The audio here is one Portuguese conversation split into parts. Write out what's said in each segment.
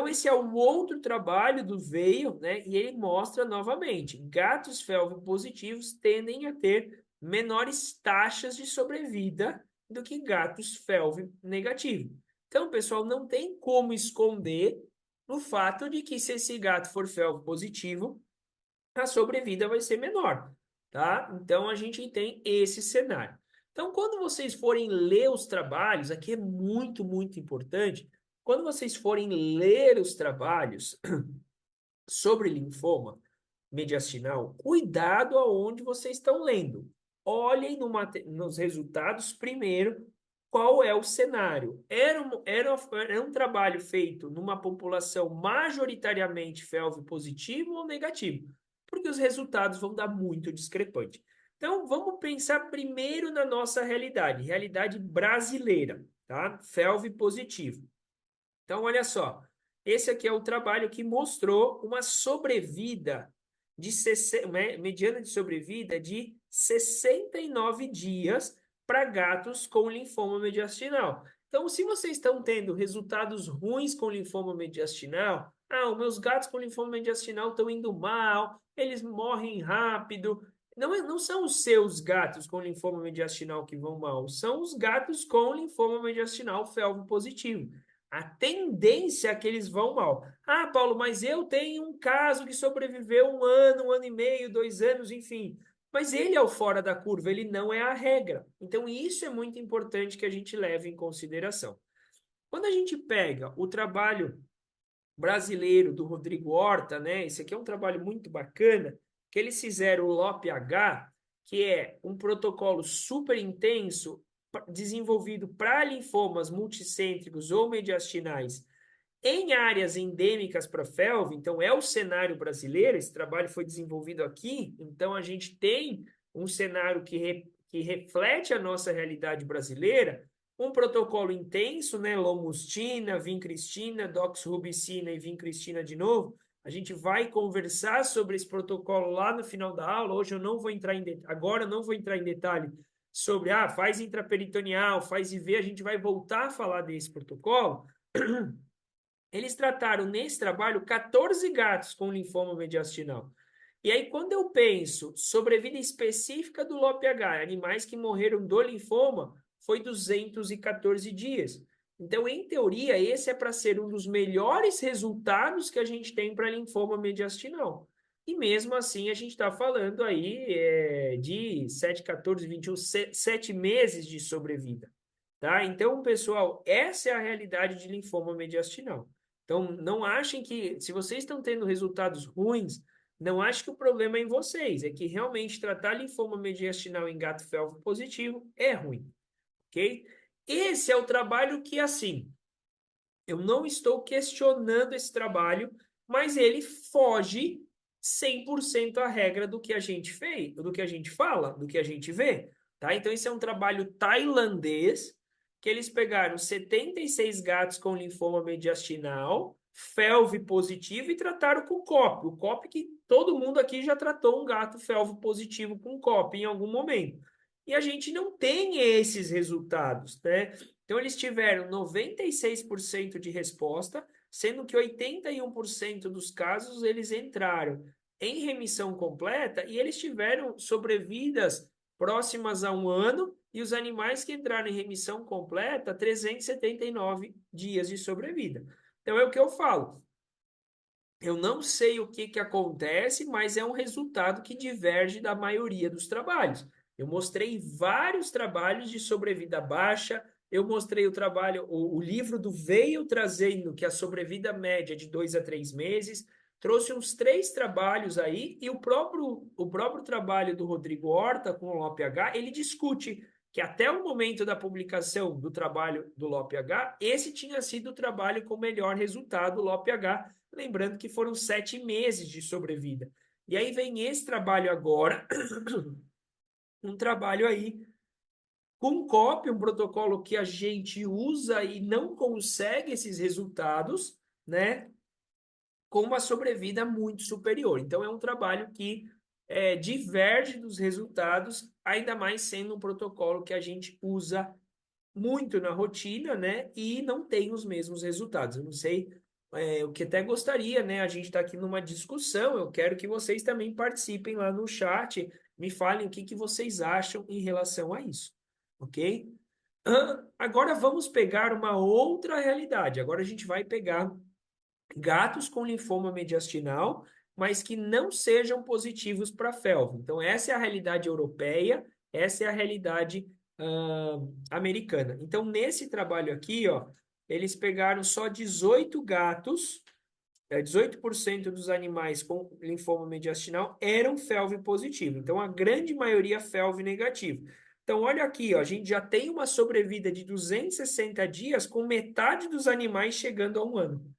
Então, esse é um outro trabalho do Veio, né? E ele mostra novamente, gatos felve positivos tendem a ter menores taxas de sobrevida do que gatos felve negativos. Então, pessoal, não tem como esconder o fato de que se esse gato for felve positivo, a sobrevida vai ser menor, tá? Então, a gente tem esse cenário. Então, quando vocês forem ler os trabalhos, aqui é muito, muito importante, quando vocês forem ler os trabalhos sobre linfoma mediastinal, cuidado aonde vocês estão lendo. Olhem nos resultados primeiro qual é o cenário. Era um trabalho feito numa população majoritariamente FeLV positivo ou negativo, porque os resultados vão dar muito discrepante. Então, vamos pensar primeiro na nossa realidade, realidade brasileira, tá? FeLV positivo. Então, olha só, esse aqui é o trabalho que mostrou uma sobrevida de mediana de sobrevida de 69 dias para gatos com linfoma mediastinal. Então, se vocês estão tendo resultados ruins com linfoma mediastinal, os meus gatos com linfoma mediastinal estão indo mal, eles morrem rápido. Não são os seus gatos com linfoma mediastinal que vão mal, são os gatos com linfoma mediastinal felvo positivo. A tendência é que eles vão mal. Ah, Paulo, mas eu tenho um caso que sobreviveu 1 ano e meio, 2 anos, enfim. Mas ele é o fora da curva, ele não é a regra. Então, isso é muito importante que a gente leve em consideração. Quando a gente pega o trabalho brasileiro do Rodrigo Horta, né? Esse aqui é um trabalho muito bacana, que eles fizeram o LOP-H, que é um protocolo super intenso desenvolvido para linfomas multicêntricos ou mediastinais em áreas endêmicas para FeLV, então é o cenário brasileiro, esse trabalho foi desenvolvido aqui, então a gente tem um cenário que reflete a nossa realidade brasileira, um protocolo intenso, né, lomustina, vincristina, doxorubicina e vincristina de novo. A gente vai conversar sobre esse protocolo lá no final da aula. Hoje eu não vou entrar agora eu não vou entrar em detalhe sobre faz intraperitoneal, faz IV, a gente vai voltar a falar desse protocolo. Eles trataram nesse trabalho 14 gatos com linfoma mediastinal. E aí, quando eu penso sobrevida específica do LOPH, animais que morreram do linfoma, foi 214 dias. Então, em teoria, esse é para ser um dos melhores resultados que a gente tem para linfoma mediastinal. E mesmo assim, a gente está falando aí de 7, 14, 21, 7 meses de sobrevida. Tá? Então, pessoal, essa é a realidade de linfoma mediastinal. Então, não achem que, se vocês estão tendo resultados ruins, não achem que o problema é em vocês, é que realmente tratar linfoma mediastinal em gato felvo positivo é ruim, ok? Esse é o trabalho que, assim, eu não estou questionando esse trabalho, mas ele foge 100% à regra do que a gente fez, do que a gente fala, do que a gente vê, tá? Então, esse é um trabalho tailandês, que eles pegaram 76 gatos com linfoma mediastinal, FeLV positivo e trataram com COP. O COP que todo mundo aqui já tratou um gato FeLV positivo com COP em algum momento. E a gente não tem esses resultados, né? Então, eles tiveram 96% de resposta, sendo que 81% dos casos eles entraram em remissão completa e eles tiveram sobrevidas próximas a 1 ano e os animais que entraram em remissão completa, 379 dias de sobrevida. Então, é o que eu falo. Eu não sei o que acontece, mas é um resultado que diverge da maioria dos trabalhos. Eu mostrei vários trabalhos de sobrevida baixa, eu mostrei o livro do Veio trazendo que a sobrevida média é de 2 a 3 meses, trouxe uns 3 trabalhos aí, e o próprio trabalho do Rodrigo Horta com o LOPH, ele discute que até o momento da publicação do trabalho do LOPH, esse tinha sido o trabalho com melhor resultado, o LOPH, lembrando que foram 7 meses de sobrevida. E aí vem esse trabalho agora, um trabalho aí com COP, um protocolo que a gente usa e não consegue esses resultados, né? Com uma sobrevida muito superior. Então, é um trabalho que diverge dos resultados, ainda mais sendo um protocolo que a gente usa muito na rotina, né? E não tem os mesmos resultados. Eu não sei o que até gostaria, né? A gente está aqui numa discussão, eu quero que vocês também participem lá no chat, me falem o que que vocês acham em relação a isso, ok? Agora vamos pegar uma outra realidade. Agora a gente vai pegar gatos com linfoma mediastinal, mas que não sejam positivos para FeLV. Então, essa é a realidade europeia, essa é a realidade americana. Então, nesse trabalho aqui, ó, eles pegaram só 18 gatos, 18% dos animais com linfoma mediastinal eram FeLV positivo. Então, a grande maioria FeLV negativo. Então, olha aqui, ó, a gente já tem uma sobrevida de 260 dias com metade dos animais chegando a um ano.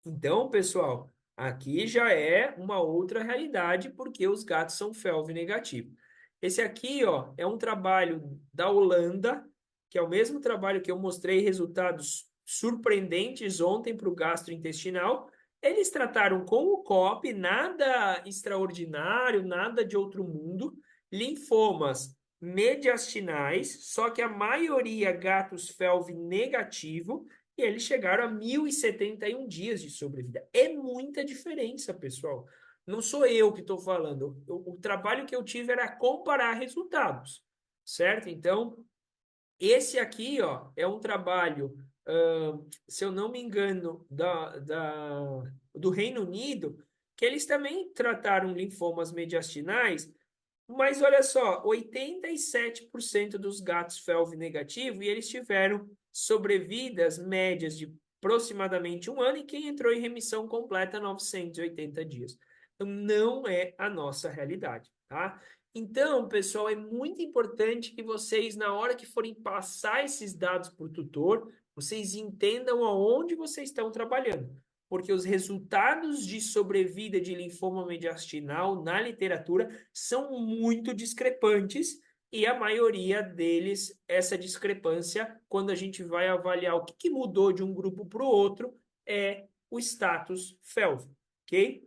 Então, pessoal, aqui já é uma outra realidade, porque os gatos são FeLV negativo. Esse aqui, ó, é um trabalho da Holanda, que é o mesmo trabalho que eu mostrei resultados surpreendentes ontem para o gastrointestinal. Eles trataram com o COP, nada extraordinário, nada de outro mundo, linfomas mediastinais, só que a maioria gatos FeLV negativo, e eles chegaram a 1.071 dias de sobrevida. É muita diferença, pessoal. Não sou eu que estou falando. O trabalho que eu tive era comparar resultados, certo? Então, esse aqui, ó, é um trabalho, se eu não me engano, do Reino Unido, que eles também trataram linfomas mediastinais, mas olha só, 87% dos gatos FeLV negativo e eles tiveram sobrevidas médias de aproximadamente um ano e quem entrou em remissão completa 980 dias. Então, não é a nossa realidade, tá? Então, pessoal, é muito importante que vocês, na hora que forem passar esses dados para o tutor, vocês entendam aonde vocês estão trabalhando porque os resultados de sobrevida de linfoma mediastinal na literatura são muito discrepantes e a maioria deles, essa discrepância, quando a gente vai avaliar o que mudou de um grupo para o outro, é o status FeLV, ok?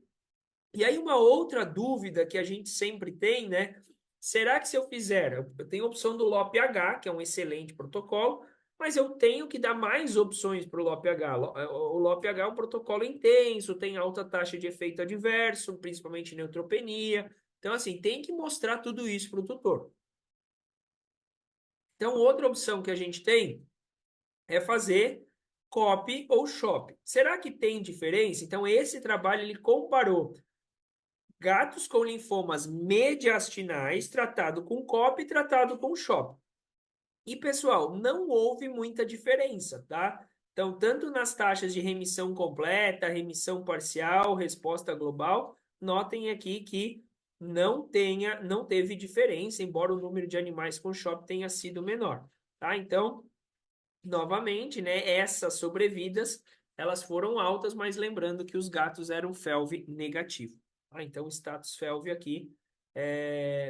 E aí uma outra dúvida que a gente sempre tem, né? Será que se eu fizer, eu tenho a opção do LOP-H, que é um excelente protocolo, mas eu tenho que dar mais opções para o LOP-H. O LOP-H é um protocolo intenso, tem alta taxa de efeito adverso, principalmente neutropenia. Então, assim, tem que mostrar tudo isso para o tutor. Então, outra opção que a gente tem é fazer copy ou shop. Será que tem diferença? Então, esse trabalho ele comparou gatos com linfomas mediastinais, tratado com COP e tratado com CHOP. E, pessoal, não houve muita diferença, tá? Então, tanto nas taxas de remissão completa, remissão parcial, resposta global, notem aqui que não teve diferença, embora o número de animais com CHOP tenha sido menor, tá? Então, novamente, né, essas sobrevidas, elas foram altas, mas lembrando que os gatos eram FeLV negativo. Ah, então, o status FeLV aqui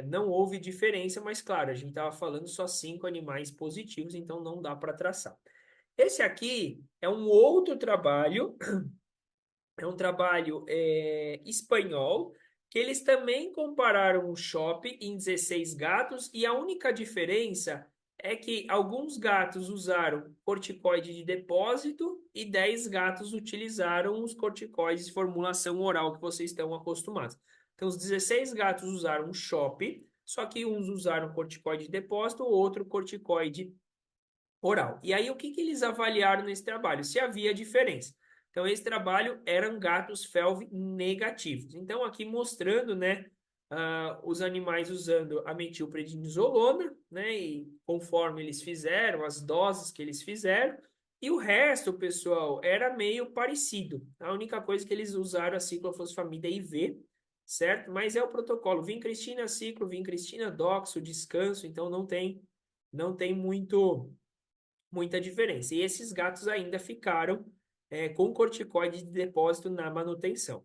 não houve diferença, mas claro, a gente estava falando só 5 animais positivos, então não dá para traçar. Esse aqui é um outro trabalho, é um trabalho espanhol, que eles também compararam o CHOP em 16 gatos, e a única diferença é que alguns gatos usaram corticoide de depósito e 10 gatos utilizaram os corticoides de formulação oral que vocês estão acostumados. Então, os 16 gatos usaram CHOP, só que uns usaram corticoide de depósito, o outro corticoide oral. E aí, o que eles avaliaram nesse trabalho? Se havia diferença. Então, esse trabalho eram gatos FeLV negativos. Então, aqui mostrando, né, os animais usando a metilprednisolona, né, e conforme eles fizeram, as doses que eles fizeram, e o resto, pessoal, era meio parecido. A única coisa que eles usaram a ciclofosfamida IV, certo? Mas é o protocolo vincristina ciclo, vincristina doxo, descanso, então não tem muita diferença. E esses gatos ainda ficaram com corticoide de depósito na manutenção.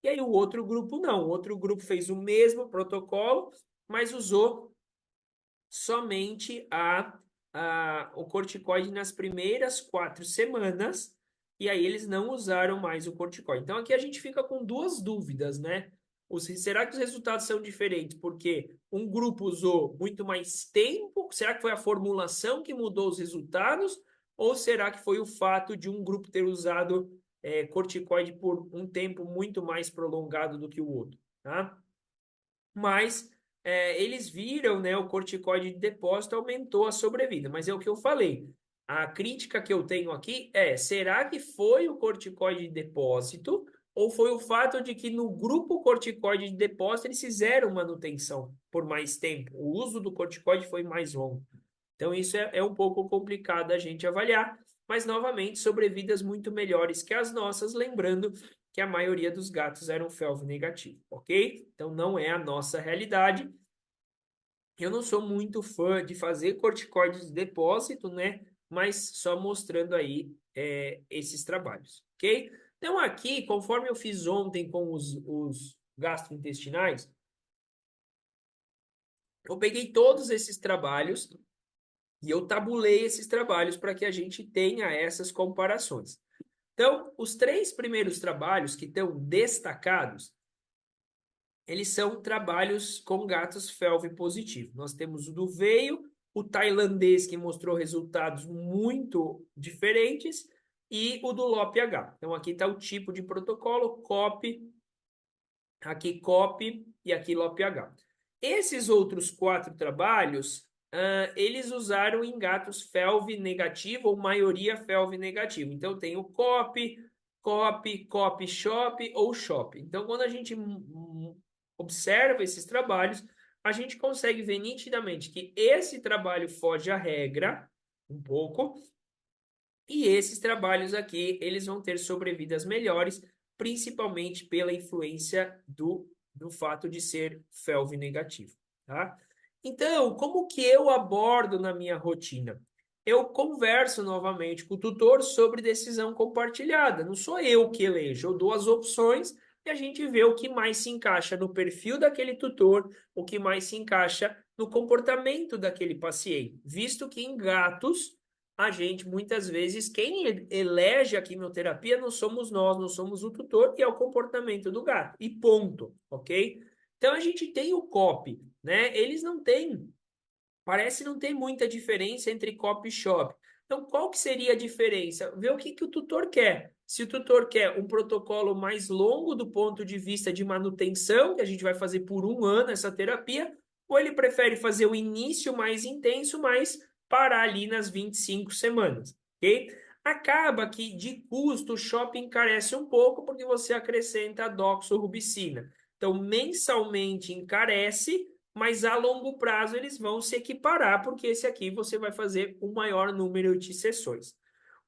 E aí o outro grupo não. O outro grupo fez o mesmo protocolo, mas usou somente o corticoide nas primeiras 4 semanas, e aí eles não usaram mais o corticoide. Então aqui a gente fica com duas dúvidas, né? Será que os resultados são diferentes? Porque um grupo usou muito mais tempo? Será que foi a formulação que mudou os resultados? ou será que foi o fato de um grupo ter usado corticoide por um tempo muito mais prolongado do que o outro, tá? Mas eles viram, né, o corticoide de depósito aumentou a sobrevida, mas é o que eu falei. A crítica que eu tenho aqui é: será que foi o corticoide de depósito ou foi o fato de que no grupo corticoide de depósito eles fizeram manutenção por mais tempo? O uso do corticoide foi mais longo. Então, isso é um pouco complicado a gente avaliar, mas, novamente, sobrevidas muito melhores que as nossas, lembrando que a maioria dos gatos eram felv negativo, ok? Então, não é a nossa realidade. Eu não sou muito fã de fazer corticoides de depósito, né? Mas só mostrando aí esses trabalhos, ok? Então, aqui, conforme eu fiz ontem com os gastrointestinais, eu peguei todos esses trabalhos e eu tabulei esses trabalhos para que a gente tenha essas comparações. Então, os três primeiros trabalhos que estão destacados, eles são trabalhos com gatos FeLV positivo. Nós temos o do veio, o tailandês, que mostrou resultados muito diferentes, e o do LOP-H. Então, aqui está o tipo de protocolo, COP, aqui COP e aqui LOP-H. Esses outros quatro trabalhos, eles usaram em gatos FeLV negativo ou maioria FeLV negativo. Então, tem o COP, COP, COP, SHOP ou SHOP. Então, quando a gente observa esses trabalhos, a gente consegue ver nitidamente que esse trabalho foge à regra um pouco, e esses trabalhos aqui, eles vão ter sobrevidas melhores, principalmente pela influência do fato de ser FeLV negativo, tá? Então, como que eu abordo na minha rotina? Eu converso novamente com o tutor sobre decisão compartilhada. Não sou eu que elejo, eu dou as opções e a gente vê o que mais se encaixa no perfil daquele tutor, o que mais se encaixa no comportamento daquele paciente, visto que em gatos a gente, muitas vezes, quem elege a quimioterapia não somos nós, não somos o tutor, e é o comportamento do gato. E ponto, ok? Então, a gente tem o COP, né? Eles não têm, parece não ter muita diferença entre COP e SHOP. Então, qual que seria a diferença? Ver o que o tutor quer. Se o tutor quer um protocolo mais longo do ponto de vista de manutenção, que a gente vai fazer por um ano essa terapia, ou ele prefere fazer o início mais intenso, mas parar ali nas 25 semanas, ok? Acaba que, de custo, o shopping encarece um pouco porque você acrescenta a doxorubicina. Então, mensalmente encarece, mas a longo prazo eles vão se equiparar, porque esse aqui você vai fazer o maior número de sessões.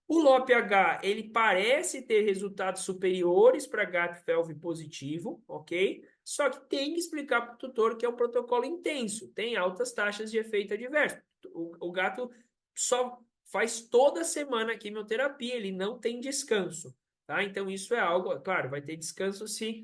O LOP-H, ele parece ter resultados superiores para gato FeLV positivo, ok? Só que tem que explicar para o tutor que é um protocolo intenso, tem altas taxas de efeito adverso. O gato só faz toda semana quimioterapia, ele não tem descanso, tá? Então isso é algo, claro, vai ter descanso se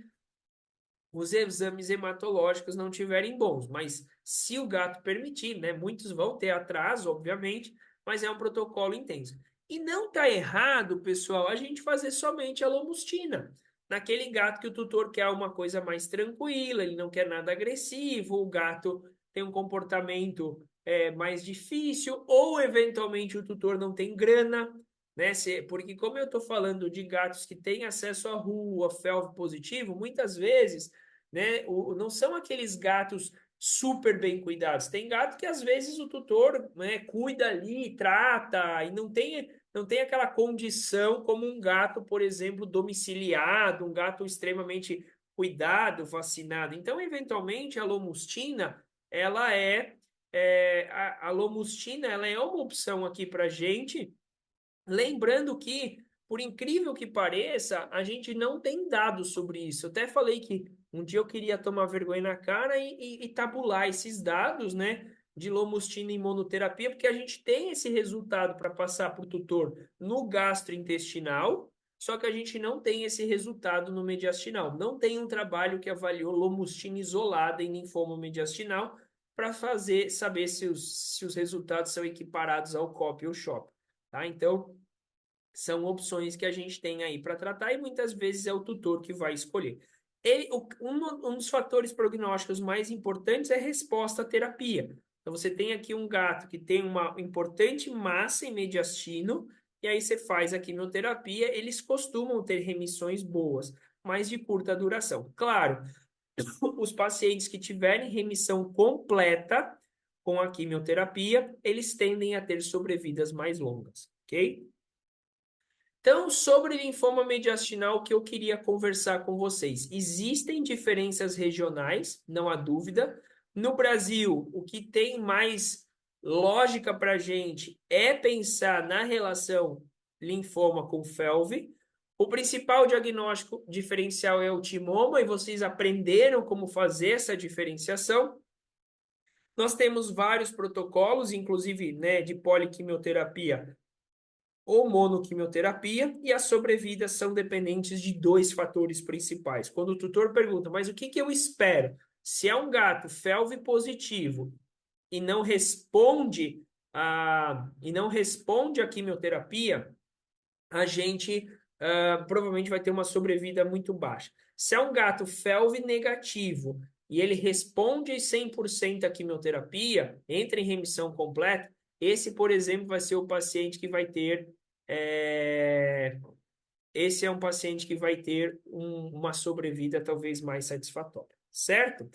os exames hematológicos não tiverem bons, mas se o gato permitir, né, muitos vão ter atraso, obviamente, mas é um protocolo intenso. E não está errado, pessoal, a gente fazer somente a lomustina. Naquele gato que o tutor quer uma coisa mais tranquila, ele não quer nada agressivo, o gato tem um comportamento mais difícil, ou eventualmente o tutor não tem grana, né? Porque como eu estou falando de gatos que têm acesso à rua, FeLV positivo, muitas vezes, né, não são aqueles gatos super bem cuidados. Tem gato que às vezes o tutor, né, cuida ali, trata e não tem aquela condição como um gato, por exemplo, domiciliado, um gato extremamente cuidado, vacinado. Então, eventualmente, a lomustina, ela a lomustina, ela é uma opção aqui para gente. Lembrando que, por incrível que pareça, a gente não tem dados sobre isso. Eu até falei que um dia eu queria tomar vergonha na cara e tabular esses dados, né, de lomustina e imunoterapia, porque a gente tem esse resultado para passar para o tutor no gastrointestinal, só que a gente não tem esse resultado no mediastinal. Não tem um trabalho que avaliou lomustina isolada em linfoma mediastinal para saber se os resultados são equiparados ao COP ou SHOP. Tá? Então, são opções que a gente tem aí para tratar e muitas vezes é o tutor que vai escolher. Um dos fatores prognósticos mais importantes é a resposta à terapia. Então, você tem aqui um gato que tem uma importante massa em mediastino, e aí você faz a quimioterapia, eles costumam ter remissões boas, mas de curta duração. Claro, os pacientes que tiverem remissão completa com a quimioterapia, eles tendem a ter sobrevidas mais longas, ok? Então, sobre linfoma mediastinal, o que eu queria conversar com vocês? Existem diferenças regionais, não há dúvida. No Brasil, o que tem mais lógica para a gente é pensar na relação linfoma com FeLV. O principal diagnóstico diferencial é o timoma, e vocês aprenderam como fazer essa diferenciação. Nós temos vários protocolos, inclusive, né, de poliquimioterapia ou monoquimioterapia, e as sobrevidas são dependentes de dois fatores principais. Quando o tutor pergunta, mas o que que eu espero? Se é um gato FeLV positivo e não responde à quimioterapia, a gente provavelmente vai ter uma sobrevida muito baixa. Se é um gato FeLV negativo e ele responde 100% à quimioterapia, entra em remissão completa, esse, por exemplo, vai ser o paciente que vai ter. é, Esse é um paciente que vai ter uma sobrevida talvez mais satisfatória, certo?